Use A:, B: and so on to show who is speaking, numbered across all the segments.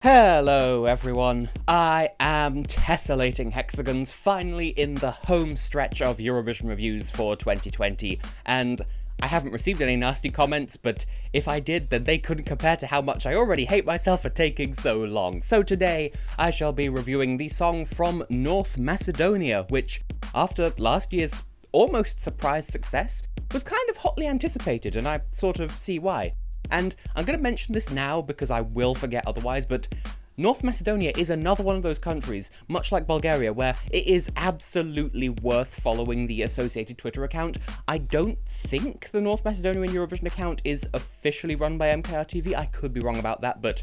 A: Hello everyone, I am Tessellating Hexagons, finally in the home stretch of Eurovision reviews for 2020, and I haven't received any nasty comments, but if I did, then they couldn't compare to how much I already hate myself for taking so long. So today, I shall be reviewing the song from North Macedonia, which, after last year's almost surprise success, was kind of hotly anticipated, and I sort of see why. And I'm going to mention this now because I will forget otherwise, but North Macedonia is another one of those countries, much like Bulgaria, where it is absolutely worth following the associated Twitter account. I don't think the North Macedonian Eurovision account is officially run by MKR TV. I could be wrong about that, but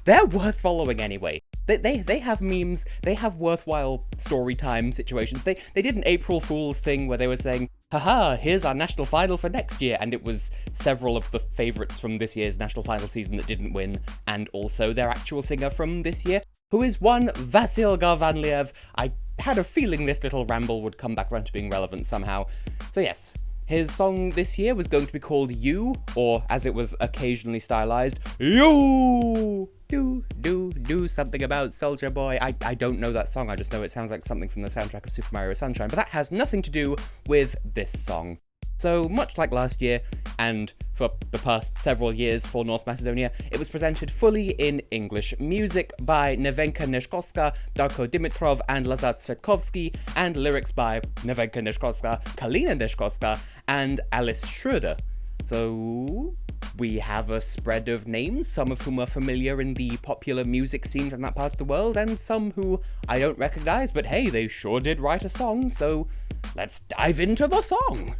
A: they're worth following anyway. They have memes, they have worthwhile story time situations. They did an April Fool's thing where they were saying, haha, here's our national final for next year, and it was several of the favourites from this year's national final season that didn't win, and also their actual singer from this year, who is one Vasil. I had a feeling this little ramble would come back around to being relevant somehow. So yes, his song this year was going to be called You, or as it was occasionally stylized, You! Do something about Soldier Boy. I don't know that song, I just know it sounds like something from the soundtrack of Super Mario Sunshine, but that has nothing to do with this song. So, much like last year, and for the past several years for North Macedonia, it was presented fully in English. Music by Nevenka Neshkovska, Darko Dimitrov, and Lazar Tsvetkovsky, and lyrics by Nevenka Neshkovska, Kalina Neshkovska, and Alice Schroeder. So, we have a spread of names, some of whom are familiar in the popular music scene from that part of the world, and some who I don't recognise, but hey, they sure did write a song, so let's dive into the song!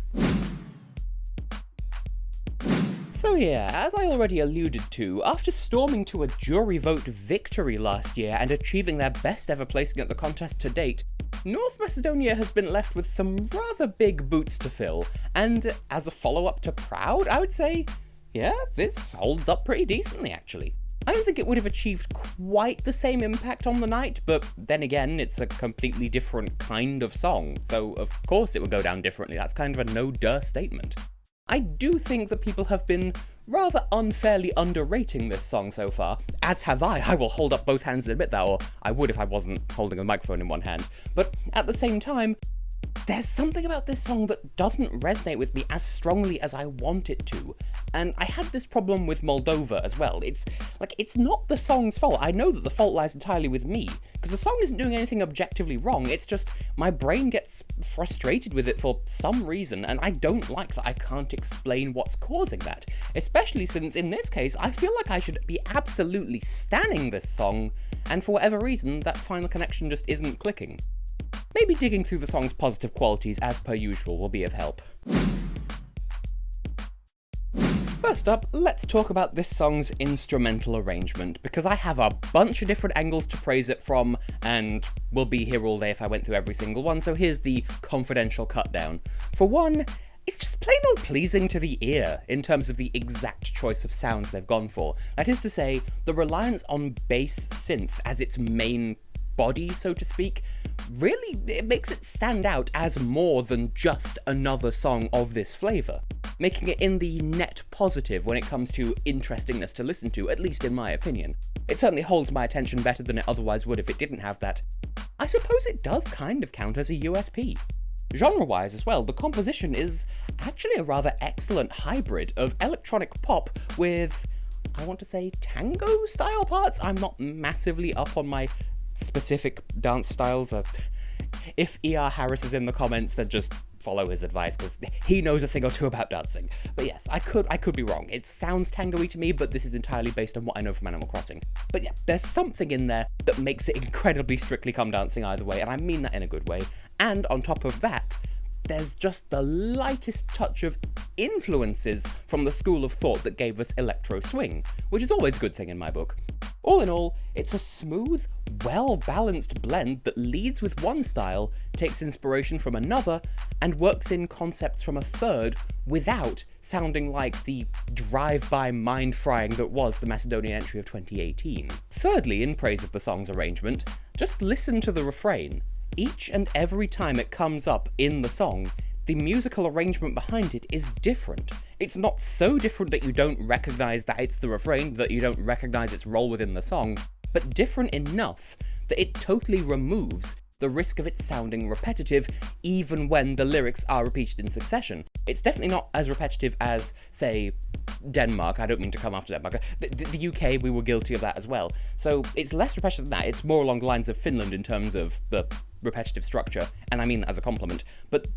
A: So yeah, as I already alluded to, after storming to a jury vote victory last year and achieving their best ever placing at the contest to date, North Macedonia has been left with some rather big boots to fill, and as a follow-up to Proud, I would say, yeah, this holds up pretty decently actually. I don't think it would have achieved quite the same impact on the night, but then again, it's a completely different kind of song, so of course it would go down differently. That's kind of a no-duh statement. I do think that people have been rather unfairly underrating this song so far, as have I. I will hold up both hands and admit that, or I would if I wasn't holding a microphone in one hand. But at the same time, there's something about this song that doesn't resonate with me as strongly as I want it to, and I had this problem with Moldova as well. It's not the song's fault. I know that the fault lies entirely with me, because the song isn't doing anything objectively wrong, it's just my brain gets frustrated with it for some reason, and I don't like that I can't explain what's causing that, especially since, in this case, I feel like I should be absolutely stanning this song, and for whatever reason, that final connection just isn't clicking. Maybe digging through the song's positive qualities as per usual will be of help. First up, let's talk about this song's instrumental arrangement, because I have a bunch of different angles to praise it from, and we'll be here all day if I went through every single one, so here's the confidential cut down. For one, it's just plain old pleasing to the ear in terms of the exact choice of sounds they've gone for. That is to say, the reliance on bass synth as its main body, so to speak, really, it makes it stand out as more than just another song of this flavour, making it in the net positive when it comes to interestingness to listen to, at least in my opinion. It certainly holds my attention better than it otherwise would if it didn't have that. I suppose it does kind of count as a USP. Genre-wise as well, the composition is actually a rather excellent hybrid of electronic pop with, I want to say, tango-style parts? I'm not massively up on my specific dance styles. If E.R. Harris is in the comments, then just follow his advice, because he knows a thing or two about dancing. But yes, I could be wrong. It sounds tango-y to me, but this is entirely based on what I know from Animal Crossing. But yeah, there's something in there that makes it incredibly Strictly Come Dancing either way, and I mean that in a good way. And on top of that, there's just the lightest touch of influences from the school of thought that gave us electro swing, which is always a good thing in my book. All in all, it's a smooth, well-balanced blend that leads with one style, takes inspiration from another, and works in concepts from a third without sounding like the drive-by mind-frying that was the Macedonian entry of 2018. Thirdly, in praise of the song's arrangement, just listen to the refrain. Each and every time it comes up in the song, the musical arrangement behind it is different. It's not so different that you don't recognise that it's the refrain, that you don't recognise its role within the song, but different enough that it totally removes the risk of it sounding repetitive, even when the lyrics are repeated in succession. It's definitely not as repetitive as, say, Denmark. I don't mean to come after Denmark. The UK, we were guilty of that as well. So it's less repetitive than that. It's more along the lines of Finland in terms of the repetitive structure, and I mean that as a compliment. But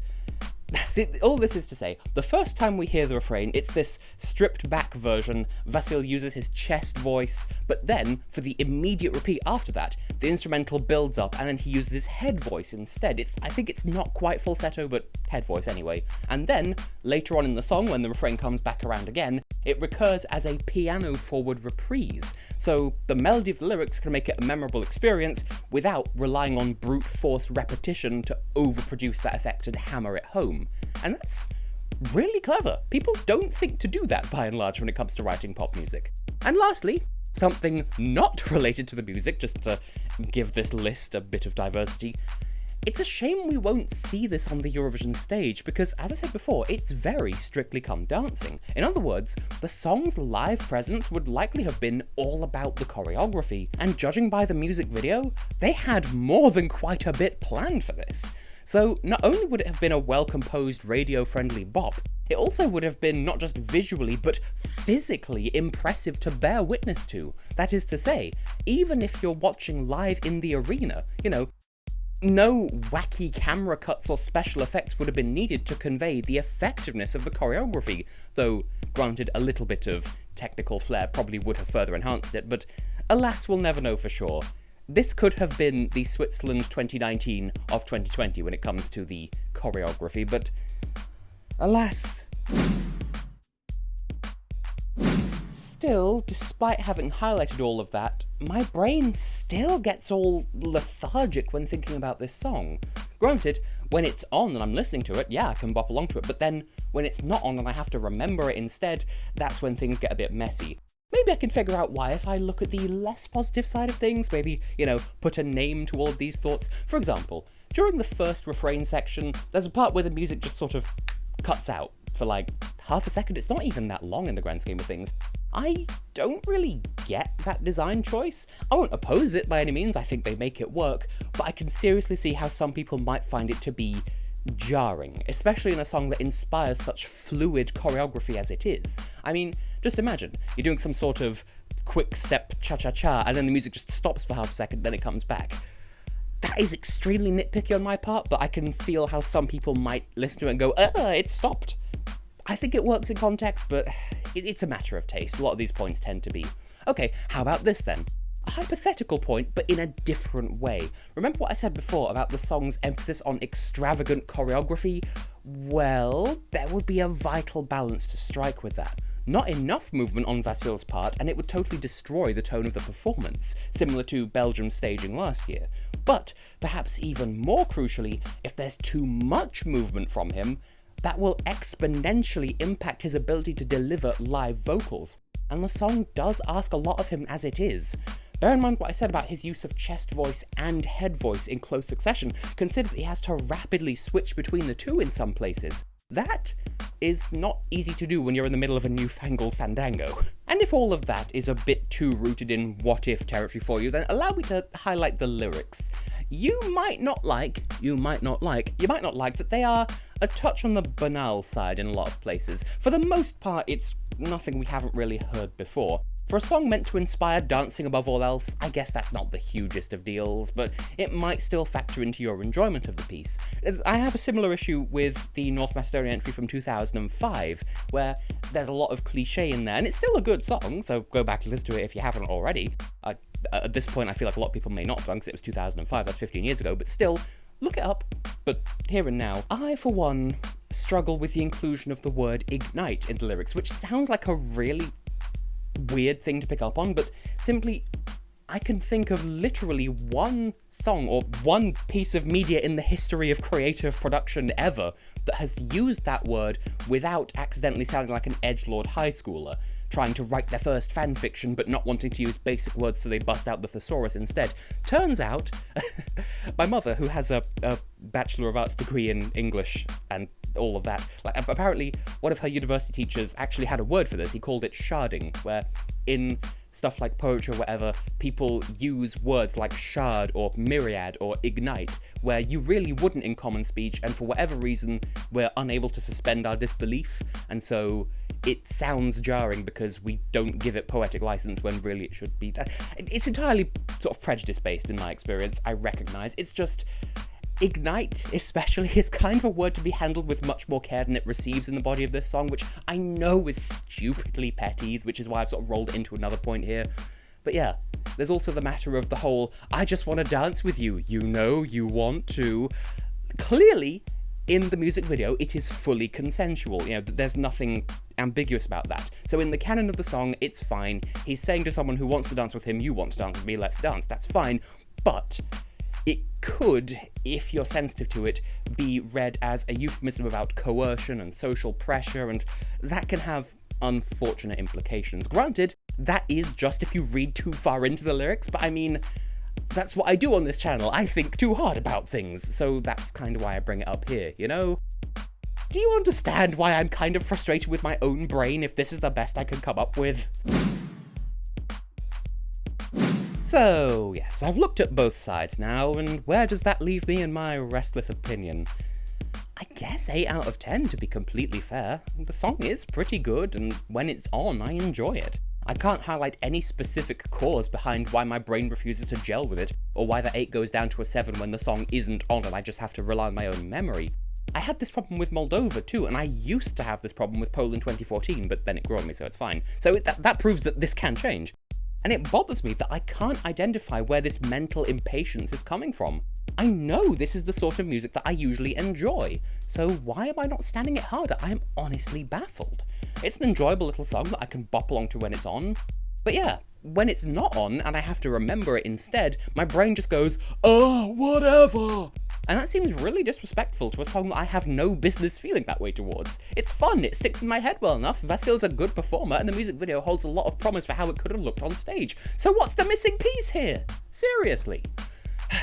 A: all this is to say, the first time we hear the refrain, it's this stripped back version. Vasil uses his chest voice, but then, for the immediate repeat after that, the instrumental builds up and then he uses his head voice instead. I think it's not quite falsetto, but head voice anyway. And then, later on in the song, when the refrain comes back around again, it recurs as a piano-forward reprise. So the melody of the lyrics can make it a memorable experience without relying on brute force repetition to overproduce that effect and hammer it home. And that's really clever. People don't think to do that by and large when it comes to writing pop music. And lastly, something not related to the music, just to give this list a bit of diversity. It's a shame we won't see this on the Eurovision stage because, as I said before, it's very Strictly Come Dancing. In other words, the song's live presence would likely have been all about the choreography, and judging by the music video, they had more than quite a bit planned for this. So not only would it have been a well-composed, radio-friendly bop, it also would have been not just visually, but physically impressive to bear witness to. That is to say, even if you're watching live in the arena, no wacky camera cuts or special effects would have been needed to convey the effectiveness of the choreography, though, granted, a little bit of technical flair probably would have further enhanced it, but alas, we'll never know for sure. This could have been the Switzerland 2019 of 2020 when it comes to the choreography, but alas. Still, despite having highlighted all of that, my brain still gets all lethargic when thinking about this song. Granted, when it's on and I'm listening to it, yeah, I can bop along to it, but then when it's not on and I have to remember it instead, that's when things get a bit messy. Maybe I can figure out why if I look at the less positive side of things, maybe, put a name to all of these thoughts. For example, during the first refrain section, there's a part where the music just sort of cuts out for like half a second. It's not even that long in the grand scheme of things. I don't really get that design choice. I won't oppose it by any means, I think they make it work, but I can seriously see how some people might find it to be jarring, especially in a song that inspires such fluid choreography as it is. I mean, just imagine, you're doing some sort of quick step cha-cha-cha, and then the music just stops for half a second, then it comes back. That is extremely nitpicky on my part, but I can feel how some people might listen to it and go, it stopped. I think it works in context, but it's a matter of taste. A lot of these points tend to be. Okay, how about this then? A hypothetical point, but in a different way. Remember what I said before about the song's emphasis on extravagant choreography? Well, there would be a vital balance to strike with that. Not enough movement on Vasil's part, and it would totally destroy the tone of the performance, similar to Belgium's staging last year. But, perhaps even more crucially, if there's too much movement from him, that will exponentially impact his ability to deliver live vocals. And the song does ask a lot of him as it is. Bear in mind what I said about his use of chest voice and head voice in close succession. Consider that he has to rapidly switch between the two in some places. That is not easy to do when you're in the middle of a newfangled fandango. And if all of that is a bit too rooted in what-if territory for you, then allow me to highlight the lyrics. You might not like that they are a touch on the banal side in a lot of places. For the most part, it's nothing we haven't really heard before. For a song meant to inspire dancing above all else, I guess that's not the hugest of deals, but it might still factor into your enjoyment of the piece. I have a similar issue with the North Macedonia entry from 2005, where there's a lot of cliche in there, and it's still a good song, so go back and listen to it if you haven't already. At this point, I feel like a lot of people may not have done, because it was 2005, that's 15 years ago, but still, look it up. But here and now, I, for one, struggle with the inclusion of the word ignite in the lyrics, which sounds like a really weird thing to pick up on, but simply, I can think of literally one song or one piece of media in the history of creative production ever that has used that word without accidentally sounding like an edgelord high schooler trying to write their first fanfiction but not wanting to use basic words so they bust out the thesaurus instead. Turns out, my mother, who has a Bachelor of Arts degree in English and all of that, apparently one of her university teachers actually had a word for this. He called it sharding, where in stuff like poetry or whatever, people use words like shard or myriad or ignite, where you really wouldn't in common speech, and for whatever reason, we're unable to suspend our disbelief, and so it sounds jarring because we don't give it poetic license when really it should be. It's entirely sort of prejudice-based in my experience, I recognise. It's just, ignite, especially, is kind of a word to be handled with much more care than it receives in the body of this song, which I know is stupidly petty, which is why I've sort of rolled it into another point here. But yeah, there's also the matter of the whole, I just want to dance with you, you know, you want to. Clearly, in the music video, it is fully consensual. You know, there's nothing ambiguous about that. So in the canon of the song, it's fine. He's saying to someone who wants to dance with him, you want to dance with me, let's dance. That's fine. But it could, if you're sensitive to it, be read as a euphemism about coercion and social pressure, and that can have unfortunate implications. Granted, that is just if you read too far into the lyrics, but I mean, that's what I do on this channel. I think too hard about things, so that's kind of why I bring it up here, you know? Do you understand why I'm kind of frustrated with my own brain if this is the best I can come up with? So, yes, I've looked at both sides now, and where does that leave me in my restless opinion? I guess 8 out of 10, to be completely fair. The song is pretty good, and when it's on, I enjoy it. I can't highlight any specific cause behind why my brain refuses to gel with it, or why the 8 goes down to a 7 when the song isn't on and I just have to rely on my own memory. I had this problem with Moldova too, and I used to have this problem with Poland 2014, but then it grew on me, so it's fine. So that proves that this can change. And it bothers me that I can't identify where this mental impatience is coming from. I know this is the sort of music that I usually enjoy, so why am I not standing it harder? I am honestly baffled. It's an enjoyable little song that I can bop along to when it's on, but yeah, when it's not on and I have to remember it instead, my brain just goes, oh, whatever! And that seems really disrespectful to a song that I have no business feeling that way towards. It's fun, it sticks in my head well enough, Vasil's a good performer, and the music video holds a lot of promise for how it could have looked on stage. So what's the missing piece here? Seriously.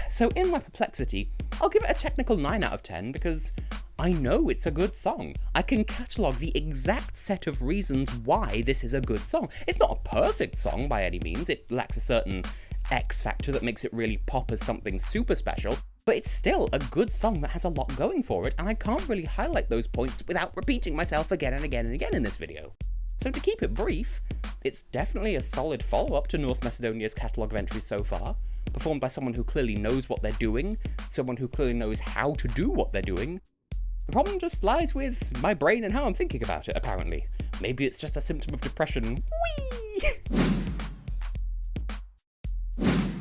A: So in my perplexity, I'll give it a technical 9 out of 10 because I know it's a good song. I can catalogue the exact set of reasons why this is a good song. It's not a perfect song by any means, it lacks a certain X factor that makes it really pop as something super special, but it's still a good song that has a lot going for it, and I can't really highlight those points without repeating myself again and again and again in this video. So to keep it brief, it's definitely a solid follow-up to North Macedonia's catalogue of entries so far, performed by someone who clearly knows what they're doing, someone who clearly knows how to do what they're doing. The problem just lies with my brain and how I'm thinking about it, apparently. Maybe it's just a symptom of depression. Whee!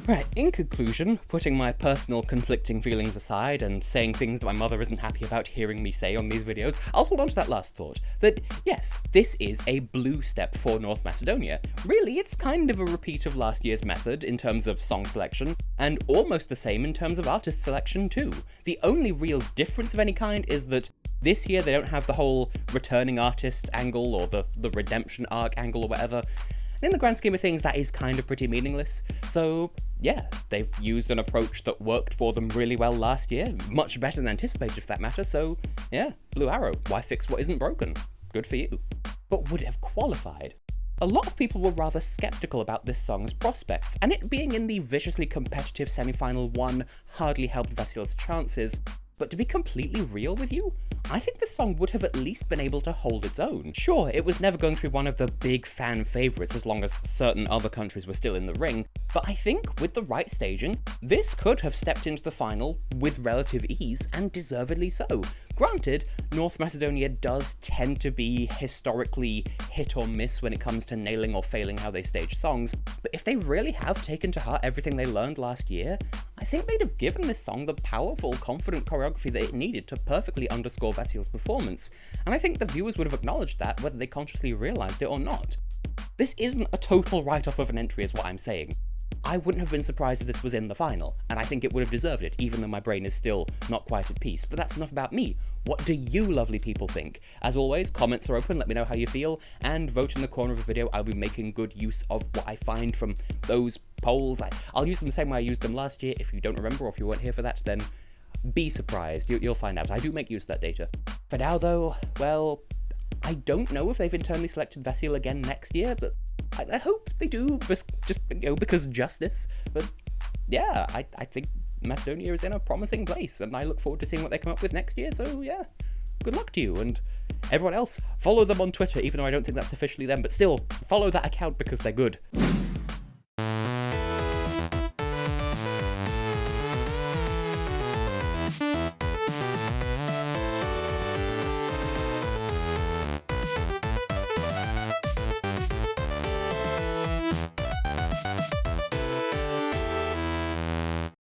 A: Right, in conclusion, putting my personal conflicting feelings aside and saying things that my mother isn't happy about hearing me say on these videos, I'll hold on to that last thought, that yes, this is a blue step for North Macedonia. Really, it's kind of a repeat of last year's method in terms of song selection, and almost the same in terms of artist selection too. The only real difference of any kind is that this year they don't have the whole returning artist angle or the redemption arc angle or whatever. In the grand scheme of things, that is kind of pretty meaningless. So yeah, they've used an approach that worked for them really well last year, much better than anticipated for that matter, so yeah, blue arrow, why fix what isn't broken? Good for you. But would it have qualified? A lot of people were rather skeptical about this song's prospects, and it being in the viciously competitive semi-final 1 hardly helped Vasil's chances. But to be completely real with you, I think this song would have at least been able to hold its own. Sure, it was never going to be one of the big fan favourites as long as certain other countries were still in the ring, but I think with the right staging, this could have stepped into the final with relative ease, and deservedly so. Granted, North Macedonia does tend to be historically hit or miss when it comes to nailing or failing how they stage songs, but if they really have taken to heart everything they learned last year, I think they'd have given this song the powerful, confident choreography that it needed to perfectly underscore Vasil's performance, and I think the viewers would have acknowledged that whether they consciously realised it or not. This isn't a total write-off of an entry is what I'm saying. I wouldn't have been surprised if this was in the final, and I think it would have deserved it, even though my brain is still not quite at peace. But that's enough about me. What do you lovely people think? As always, comments are open, let me know how you feel, and vote in the corner of the video. I'll be making good use of what I find from those polls. I'll use them the same way I used them last year. If you don't remember or if you weren't here for that, then be surprised. You'll find out. I do make use of that data. For now though, well, I don't know if they've internally selected Vasil again next year, but I hope they do, just, you know, because justice. But yeah, I think Macedonia is in a promising place, and I look forward to seeing what they come up with next year. So yeah, good luck to you, and everyone else, follow them on Twitter, even though I don't think that's officially them, but still, follow that account because they're good.